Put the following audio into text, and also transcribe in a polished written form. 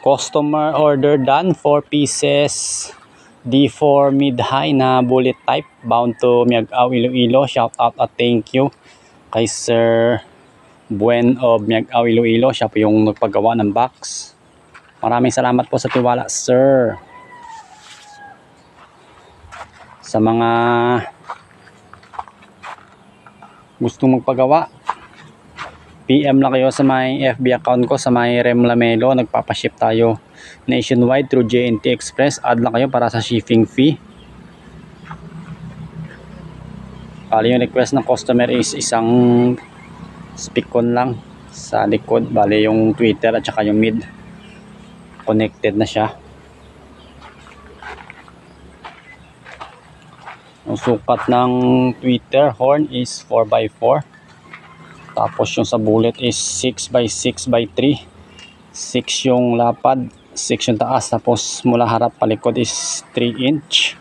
Customer order done, 4 pieces D4 mid-high na bullet type, bound to Miagao, Iloilo. Shout out at thank you kay Sir Buen of Miagao, Iloilo. Siya po yung nagpagawa ng box. Maraming salamat po sa tiwala, sir. Sa mga gustong magpagawa, PM lang kayo sa may FB account ko, sa may Rem Lamelo. Nagpapaship tayo nationwide through JNT Express. Add lang kayo para sa shipping fee. Bali yung request ng customer is isang speakon lang sa likod. Bali yung Twitter at saka yung mid connected na siya. Ang sukat ng Twitter horn is 4x4. Tapos yung sa bullet is 6x6x3. 6 yung lapad, 6 yung taas. Tapos mula harap palikod is 3 inch.